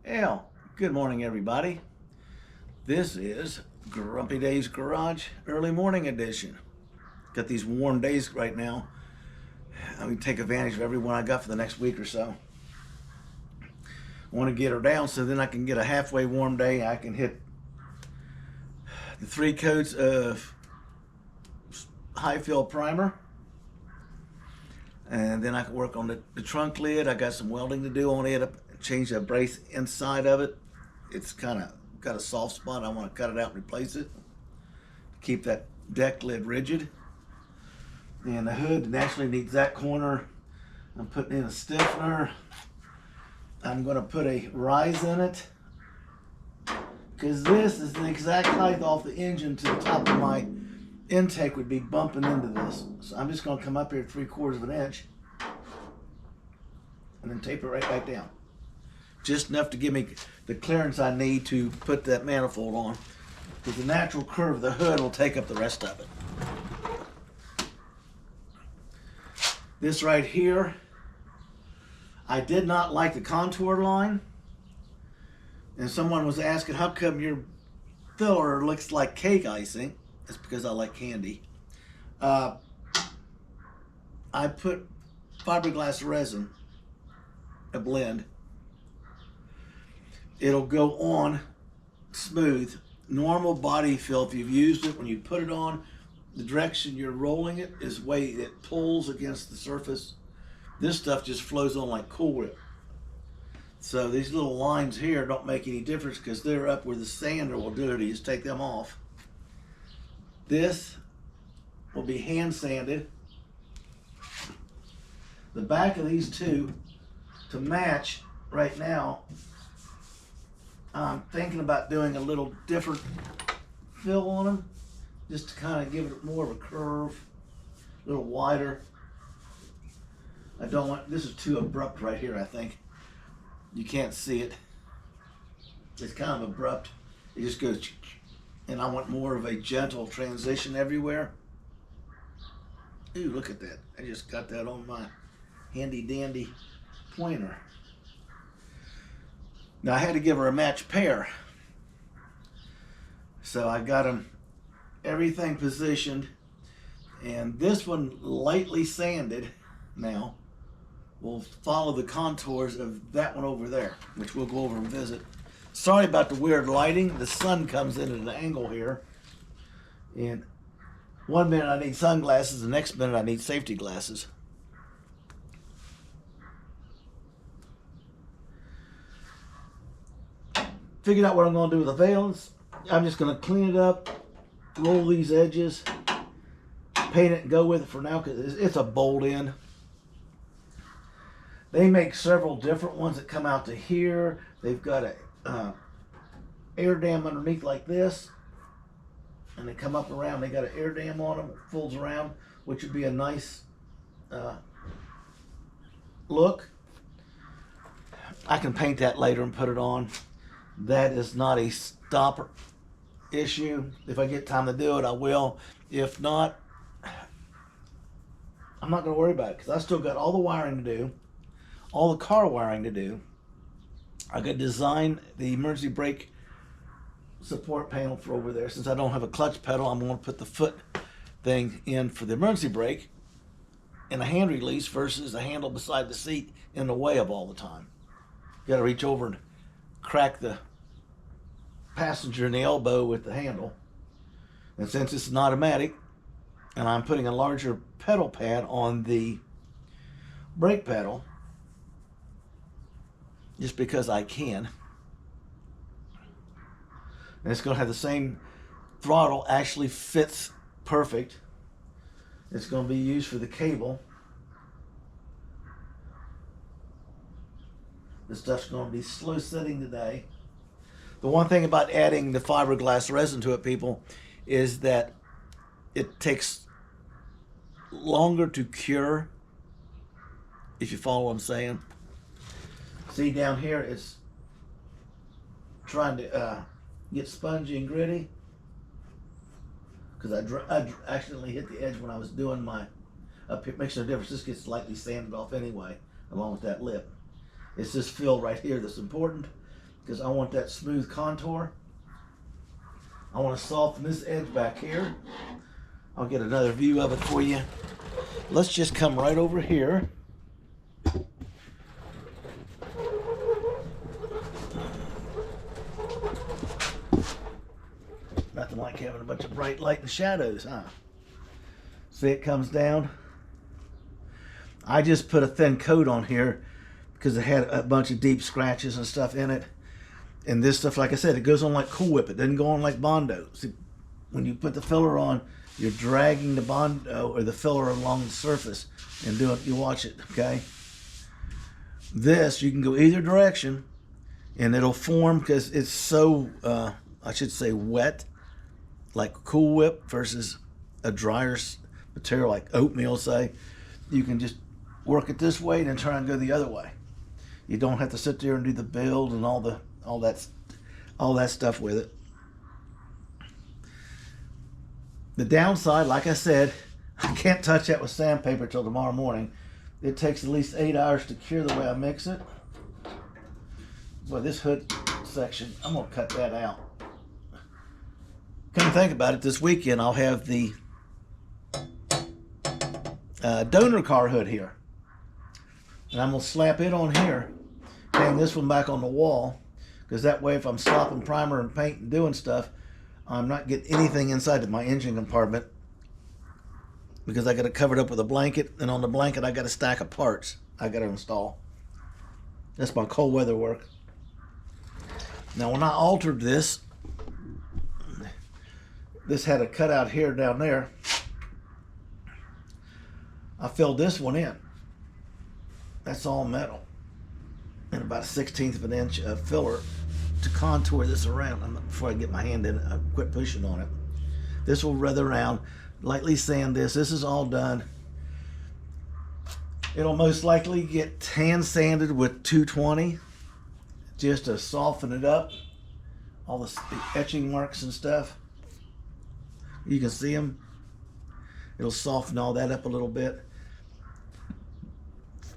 Well, good morning, everybody. This is Grumpy Days Garage Early Morning Edition. Got these warm days right now. I'm going to take advantage of every one I got for the next week or so. I want to get her down so then I can get a halfway warm day. I can hit the 3 coats of high fill primer. And then I can work on the trunk lid. I got some welding to do on it. Change the brace inside of it. It's kind of got a soft spot. I want to cut it out and replace it. Keep that deck lid rigid. And the hood naturally needs that corner. I'm putting in a stiffener. I'm going to put a rise in it, because this is the exact height off the engine to the top of my intake would be bumping into this. So I'm just going to come up here 3/4 of an inch and then tape it right back down. Just enough to give me the clearance I need to put that manifold on, because the natural curve of the hood will take up the rest of it. This right here, I did not like the contour line, and someone was asking, how come your filler looks like cake icing? It's because I like candy. I put fiberglass resin, a blend. It'll go on smooth. Normal body fill, if you've used it, when you put it on, the direction you're rolling it is way it pulls against the surface. This stuff just flows on like Cool Whip. So these little lines here don't make any difference because they're up where the sander will do it. You just take them off. This will be hand sanded. The back of these two to match right now, I'm thinking about doing a little different fill on them, just to kind of give it more of a curve, a little wider. I don't want, this is too abrupt right here, I think. You can't see it. It's kind of abrupt. It just goes, and I want more of a gentle transition everywhere. Ooh, look at that. I just got that on my handy dandy pointer. Now I had to give her a matched pair. So I got them everything positioned, and this one lightly sanded now will follow the contours of that one over there, which we'll go over and visit. Sorry about the weird lighting. The sun comes in at an angle here, and one minute I need sunglasses, the next minute I need safety glasses. Figured out what I'm going to do with the valance. I'm just going to clean it up, roll these edges, paint it and go with it for now, because it's a bolt in. They make several different ones that come out to here. They've got a air dam underneath like this, and they come up around. They got an air dam on them. It folds around, which would be a nice look. I can paint that later and put it on. That is not a stopper issue. If I get time to do it, I will. If not, I'm not going to worry about it, because I still got all the wiring to do, all the car wiring to do. I got to design the emergency brake support panel for over there. Since I don't have a clutch pedal, I'm going to put the foot thing in for the emergency brake and a hand release versus the handle beside the seat in the way of all the time. You got to reach over and crack the passenger in the elbow with the handle. And since it's an automatic and I'm putting a larger pedal pad on the brake pedal just because I can, and it's going to have the same throttle, actually fits perfect. It's going to be used for the cable. This stuff's going to be slow sitting today. The one thing about adding the fiberglass resin to it, people, is that it takes longer to cure, if you follow what I'm saying. See, down here it's trying to get spongy and gritty, because I accidentally hit the edge when I was doing my up here. Makes no difference. This gets slightly sanded off anyway, along with that lip. It's this fill right here that's important, because I want that smooth contour. I want to soften this edge back here. I'll get another view of it for you. Let's just come right over here. Nothing like having a bunch of bright light and shadows, huh? See, it comes down. I just put a thin coat on here because it had a bunch of deep scratches and stuff in it. And this stuff, like I said, it goes on like Cool Whip. It doesn't go on like Bondo. See, when you put the filler on, you're dragging the Bondo or the filler along the surface and do it. You watch it, okay? This, you can go either direction and it'll form because it's so, I should say, wet, like Cool Whip versus a drier material like oatmeal, say. You can just work it this way and then try and go the other way. You don't have to sit there and do the build and all that stuff with it. The downside, like I said, I can't touch that with sandpaper till tomorrow morning. It takes at least 8 hours to cure the way I mix it. But this hood section, I'm gonna cut that out. Come to think about it, this weekend I'll have the donor car hood here. And I'm gonna slap it on here, hang this one back on the wall, because that way if I'm slopping primer and paint and doing stuff, I'm not getting anything inside of my engine compartment, because I got it covered up with a blanket, and on the blanket I got a stack of parts I got to install. That's my cold weather work. Now when I altered this had a cutout here down there. I filled this one in. That's all metal. And about a 1/16 of an inch of filler to contour this around. Before I get my hand in it, I'll quit pushing on it. This will rub around, lightly sand this. This is all done. It'll most likely get hand sanded with 220 just to soften it up. All the etching marks and stuff. You can see them. It'll soften all that up a little bit.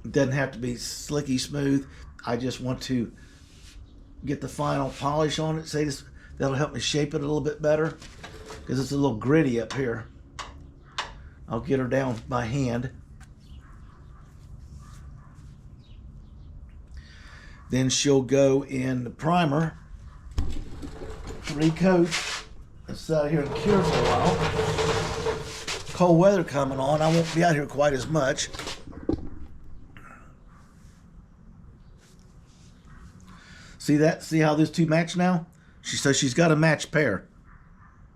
It doesn't have to be slicky smooth. I just want to get the final polish on it. Say this, that'll help me shape it a little bit better because it's a little gritty up here. I'll get her down by hand. Then she'll go in the primer, 3 coats, and sit out here and cure for a while. Cold weather coming on, I won't be out here quite as much. See that? See how these two match now? She says she's got a matched pair.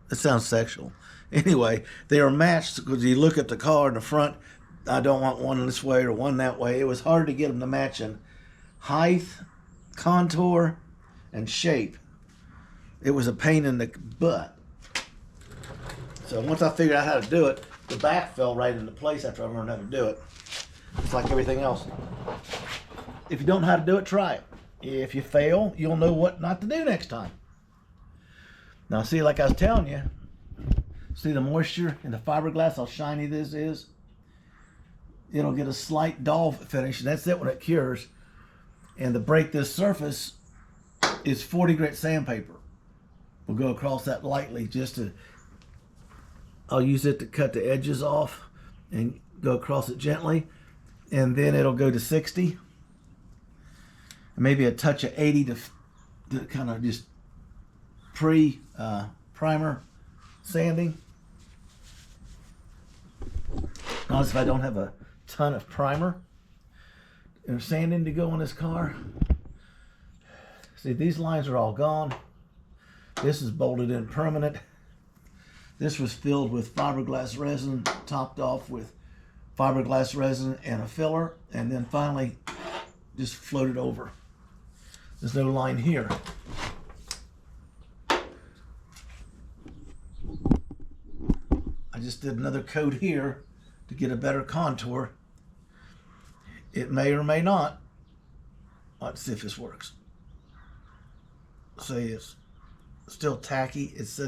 That sounds sexual. Anyway, they are matched because you look at the car in the front. I don't want one this way or one that way. It was hard to get them to match in height, contour, and shape. It was a pain in the butt. So once I figured out how to do it, the back fell right into place after I learned how to do it. It's like everything else. If you don't know how to do it, try it. If you fail, you'll know what not to do next time. Now see, like I was telling you, see the moisture in the fiberglass, how shiny this is? It'll get a slight dull finish, and that's it when it cures. And to break this surface is 40 grit sandpaper. We'll go across that lightly just to, I'll use it to cut the edges off and go across it gently. And then it'll go to 60. Maybe a touch of 80 to kind of just primer sanding. Notice if I don't have a ton of primer and sanding to go on this car. See, these lines are all gone. This is bolted in permanent. This was filled with fiberglass resin, topped off with fiberglass resin and a filler, and then finally just floated over. There's no line here. I just did another coat here to get a better contour. It may or may not. Let's see if this works. See, it's still tacky. It's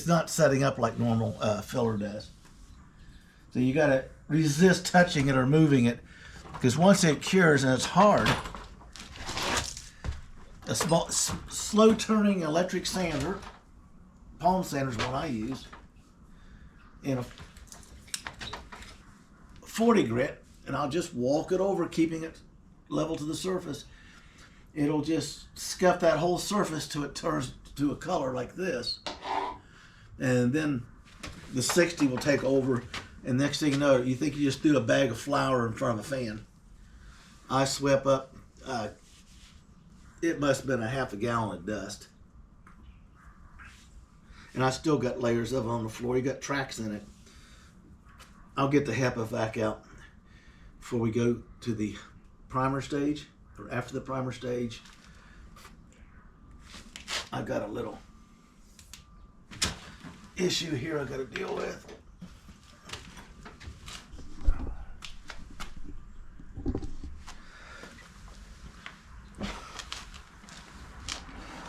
not setting up like normal filler does. So you got to resist touching it or moving it, because once it cures and it's hard, a small, slow turning electric sander. Palm sander is one I use. And a 40 grit, and I'll just walk it over, keeping it level to the surface. It'll just scuff that whole surface till it turns to a color like this. And then the 60 will take over, and next thing you know, you think you just threw a bag of flour in front of a fan. I swept up, it must have been a half a gallon of dust. And I still got layers of it on the floor. You got tracks in it. I'll get the HEPA vac out before we go to the primer stage, or after the primer stage. I've got a little issue here I got to deal with.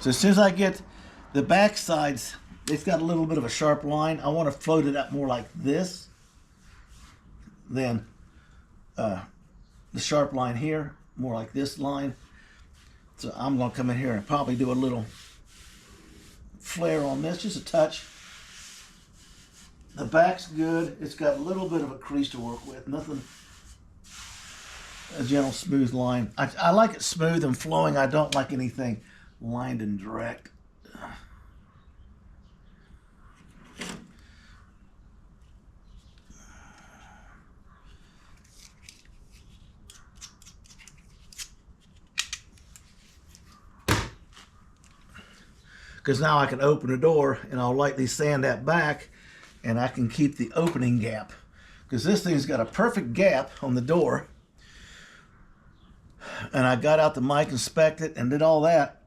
So as soon as I get the back sides, it's got a little bit of a sharp line. I want to float it up more like this than the sharp line here, more like this line. So I'm going to come in here and probably do a little flare on this, just a touch. The back's good. It's got a little bit of a crease to work with. Nothing, a gentle smooth line. I like it smooth and flowing. I don't like anything lined and direct. Because now I can open the door and I'll lightly sand that back, and I can keep the opening gap. Because this thing's got a perfect gap on the door. And I got out the mic, inspected it, and did all that.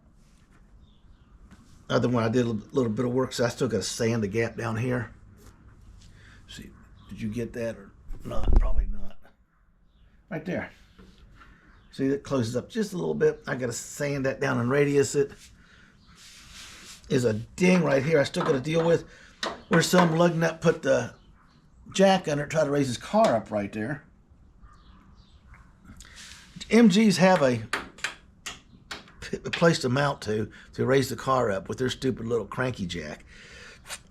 Other one I did a little bit of work, so I still got to sand the gap down here. See, did you get that or not? Probably not. Right there. See, that closes up just a little bit. I got to sand that down and radius it. Is a ding right here I still got to deal with, where some lug nut put the jack under it, try to raise his car up right there. MGs have a place to mount to raise the car up with their stupid little cranky jack.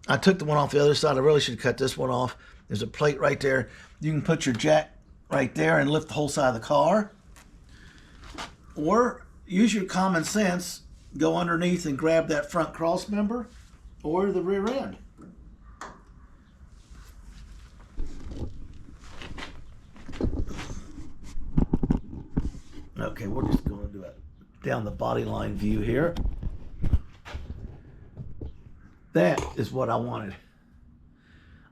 I took the one off the other side. I really should cut this one off. There's a plate right there. You can put your jack right there and lift the whole side of the car, or use your common sense. Go underneath and grab that front cross member or the rear end. Okay, we're just going to do it down the body line view here. That is what I wanted.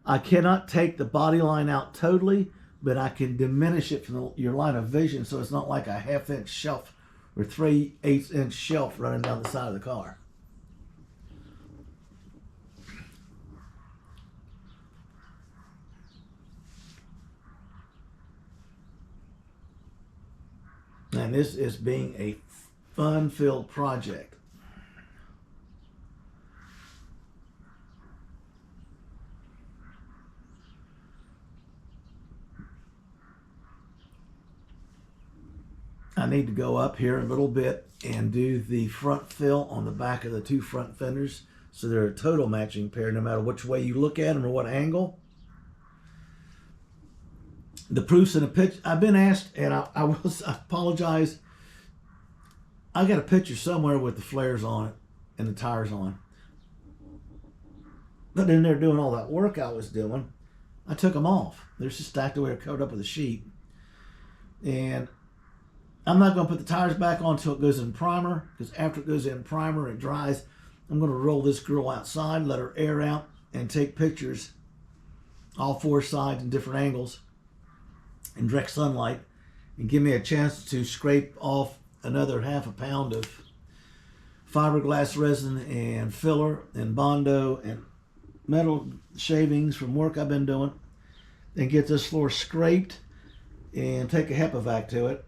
I cannot take the body line out totally, but I can diminish it from your line of vision so it's not like a half-inch shelf or 3/8 inch shelf running down the side of the car. And this is being a fun-filled project. I need to go up here a little bit and do the front fill on the back of the two front fenders so they're a total matching pair no matter which way you look at them or what angle. The proofs in the pitch, I've been asked, and I apologize. I got a picture somewhere with the flares on it and the tires on. But in there doing all that work I was doing, I took them off. They're just stacked away or covered up with a sheet. And I'm not going to put the tires back on until it goes in primer, because after it goes in primer and it dries, I'm going to roll this girl outside, let her air out, and take pictures all four sides in different angles in direct sunlight, and give me a chance to scrape off another half a pound of fiberglass resin and filler and Bondo and metal shavings from work I've been doing, and get this floor scraped and take a HEPA vac to it.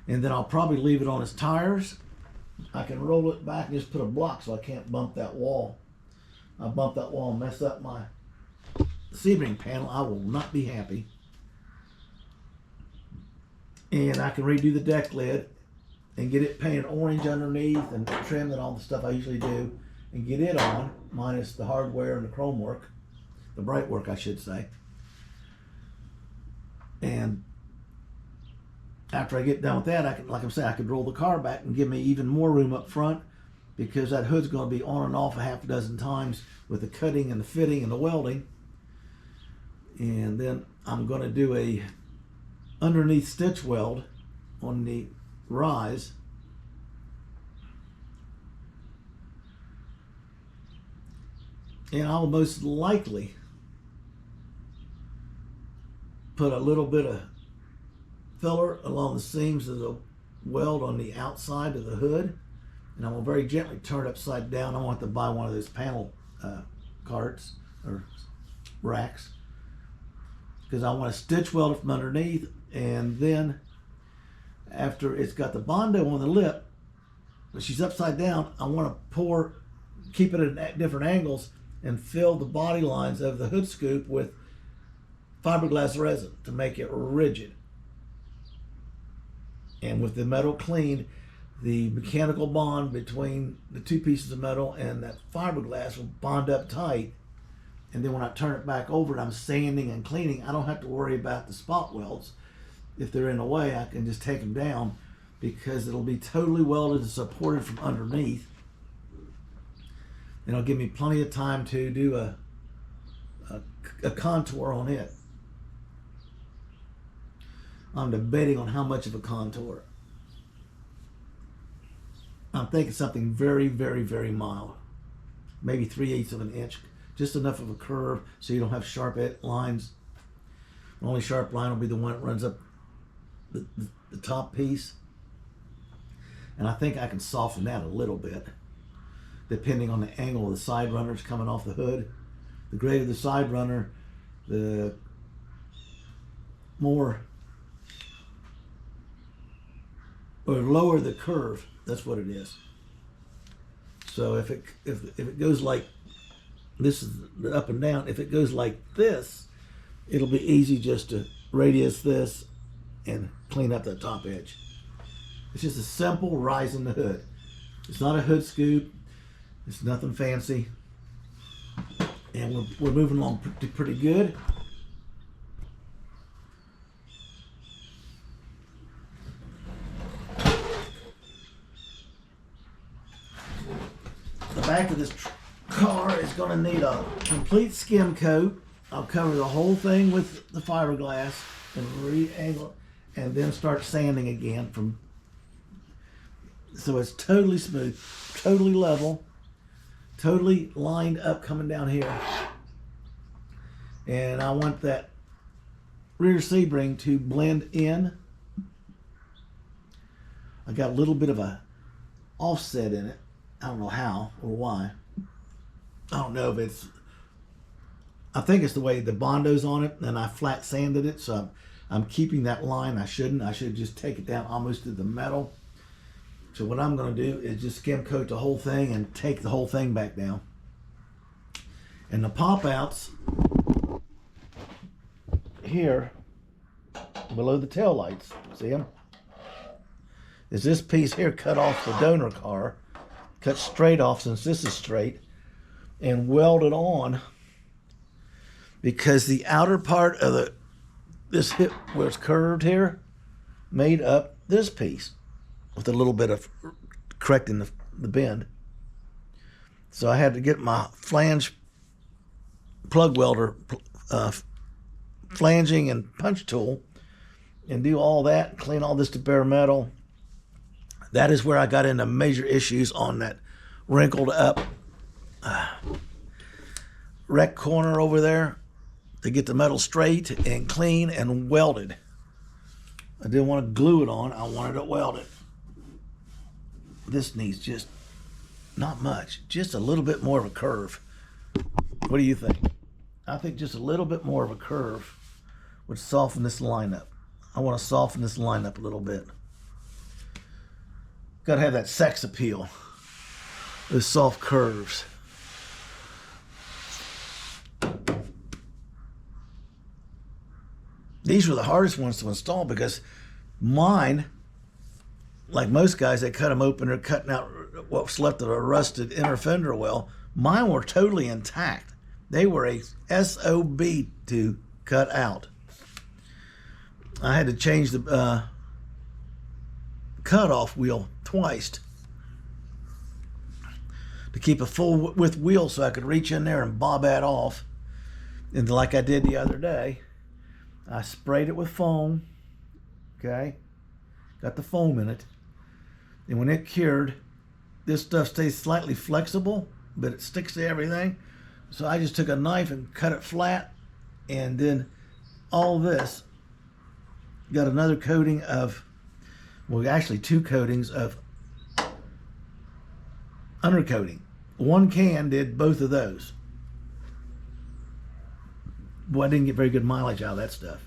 And then I'll probably leave it on his tires. I can roll it back and just put a block so I can't bump that wall. I bump that wall and mess up my Sebring panel, I will not be happy. And I can redo the deck lid and get it painted orange underneath and trimmed and all the stuff I usually do, and get it on, minus the hardware and the chrome work, the bright work I should say. And after I get done with that, I can, like I'm saying, I could roll the car back and give me even more room up front, because that hood's going to be on and off a half a dozen times with the cutting and the fitting and the welding. And then I'm going to do a underneath stitch weld on the rise. And I'll most likely put a little bit of filler along the seams of the weld on the outside of the hood, and I will very gently turn it upside down. I want to buy one of those panel carts or racks, because I want to stitch weld it from underneath, and then after it's got the Bondo on the lip, when she's upside down, I want to keep it at different angles and fill the body lines of the hood scoop with fiberglass resin to make it rigid. And with the metal cleaned, the mechanical bond between the two pieces of metal and that fiberglass will bond up tight. And then when I turn it back over and I'm sanding and cleaning, I don't have to worry about the spot welds. If they're in the way, I can just take them down, because it'll be totally welded and supported from underneath. And it'll give me plenty of time to do a contour on it. I'm debating on how much of a contour. I'm thinking something very, very, very mild. Maybe 3/8 of an inch. Just enough of a curve so you don't have sharp lines. The only sharp line will be the one that runs up the top piece. And I think I can soften that a little bit, depending on the angle of the side runners coming off the hood. The greater the side runner, the more, or lower the curve. That's what it is. So if it goes like this, is the up and down. If it goes like this, it'll be easy just to radius this and clean up the top edge. It's just a simple rise in the hood. It's not a hood scoop. It's nothing fancy. And we're moving along pretty good. The back of this car is going to need a complete skim coat. I'll cover the whole thing with the fiberglass and re-angle, and then start sanding again so it's totally smooth, totally level, totally lined up coming down here. And I want that rear Sebring to blend in. I got a little bit of a offset in it. I don't know how or why. I don't know if it's, I think it's the way the Bondo's on it, and I flat sanded it, so I'm keeping that line. I should just take it down almost to the metal. So what I'm going to do is just skim coat the whole thing and take the whole thing back down. And the pop outs here below the tail lights, see them? Is this piece here cut off the donor car, cut straight off since this is straight, and welded on, because the outer part of this hip where it's curved here made up this piece with a little bit of correcting the bend. So I had to get my flange plug welder, flanging and punch tool, and do all that, clean all this to bare metal. That is where I got into major issues on that wrinkled up wreck corner over there, to get the metal straight and clean and welded. I didn't want to glue it on, I wanted it welded. This needs just not much, just a little bit more of a curve. What do you think? I think just a little bit more of a curve would soften this line up. I want to soften this line up a little bit. Got to have that sex appeal, those soft curves. These were the hardest ones to install, because Mine, like most guys, they cut them open, they're cutting out what's left of a rusted inner fender well. Mine were totally intact. They were a SOB to cut out. I had to change the cutoff wheel twice to keep a full width wheel so I could reach in there and bob that off. And like I did the other day, I sprayed it with foam. Okay, got the foam in it. And when it cured, this stuff stays slightly flexible, but it sticks to everything. So I just took a knife and cut it flat, and then all this got another coating of, well, actually 2 coatings of undercoating. One can did both of those. Boy, I didn't get very good mileage out of that stuff.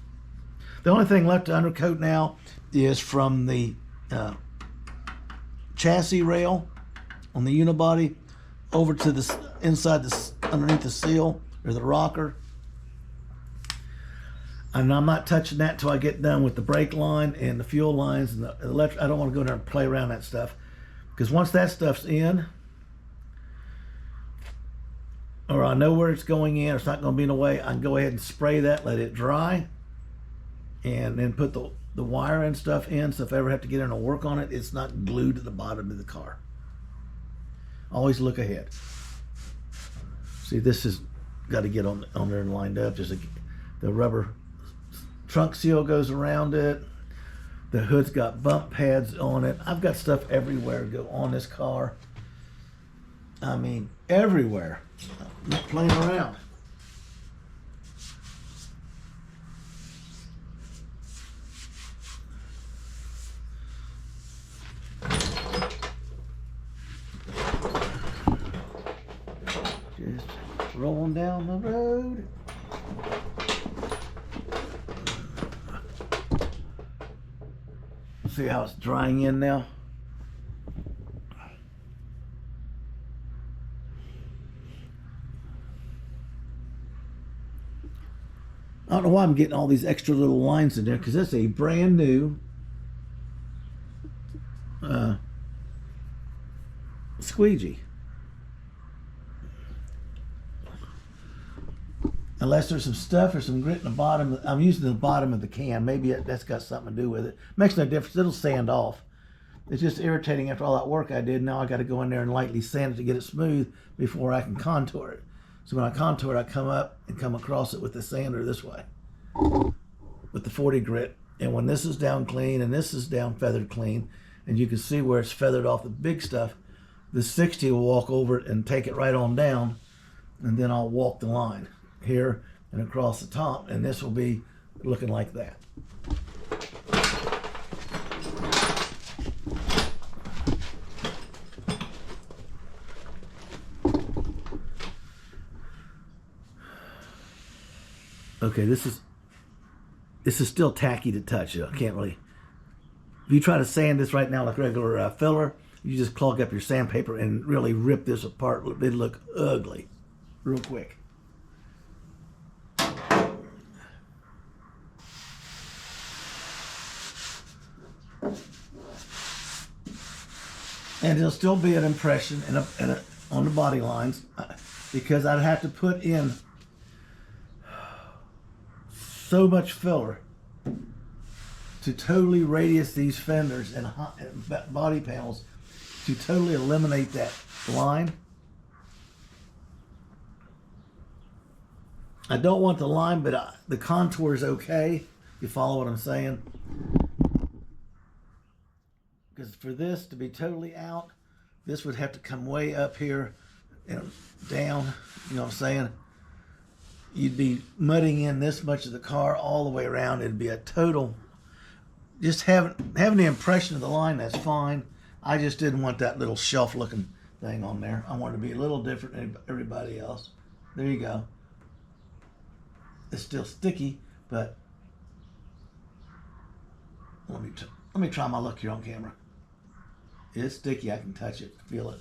The only thing left to undercoat now is from the chassis rail on the unibody over to the inside, underneath the seal or the rocker. And I'm not touching that till I get done with the brake line and the fuel lines and the electric. I don't want to go in there and play around that stuff, because once that stuff's in, or I know where it's going in, it's not going to be in the way, I can go ahead and spray that, let it dry, and then put the wire and stuff in, so if I ever have to get in and work on it, it's not glued to the bottom of the car. Always look ahead. See, this has got to get on there and lined up. Just the rubber trunk seal goes around it. The hood's got bump pads on it. I've got stuff everywhere to go on this car. I mean, everywhere. I'm not playing around. Just rolling down the road. See how it's drying in now? I don't know why I'm getting all these extra little lines in there, because that's a brand new squeegee. Unless there's some stuff or some grit in the bottom. I'm using the bottom of the can. Maybe that's got something to do with it. Makes no difference. It'll sand off. It's just irritating after all that work I did. Now I got to go in there and lightly sand it to get it smooth before I can contour it. So when I contour it, I come up and come across it with the sander this way, with the 40 grit. And when this is down clean and this is down feathered clean, and you can see where it's feathered off the big stuff, the 60 will walk over it and take it right on down, and then I'll walk the line here and across the top, and this will be looking like that. Okay, this is still tacky to touch. I can't really. If you try to sand this right now like regular filler, you just clog up your sandpaper and really rip this apart. It'll look ugly real quick. And there'll still be an impression on the body lines, because I'd have to put in so much filler to totally radius these fenders and body panels to totally eliminate that line. I don't want the line, but the contour is okay. You follow what I'm saying? Because for this to be totally out, this would have to come way up here and down. You know what I'm saying? You'd be mudding in this much of the car all the way around. It'd be a total. Just having the impression of the line, that's fine. I just didn't want that little shelf-looking thing on there. I wanted to be a little different than everybody else. There you go. It's still sticky, but let me try my luck here on camera. It's sticky. I can touch it, feel it.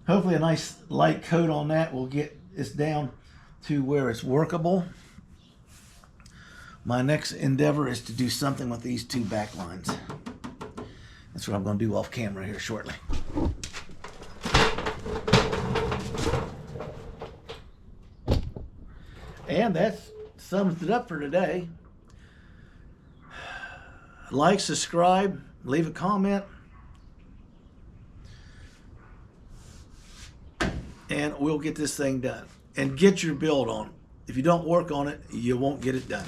Hopefully a nice light coat on that will get this down to where it's workable. My next endeavor is to do something with these two back lines. That's what I'm going to do off camera here shortly. And that sums it up for today. Like, subscribe, leave a comment, and we'll get this thing done. And get your build on. If you don't work on it, you won't get it done.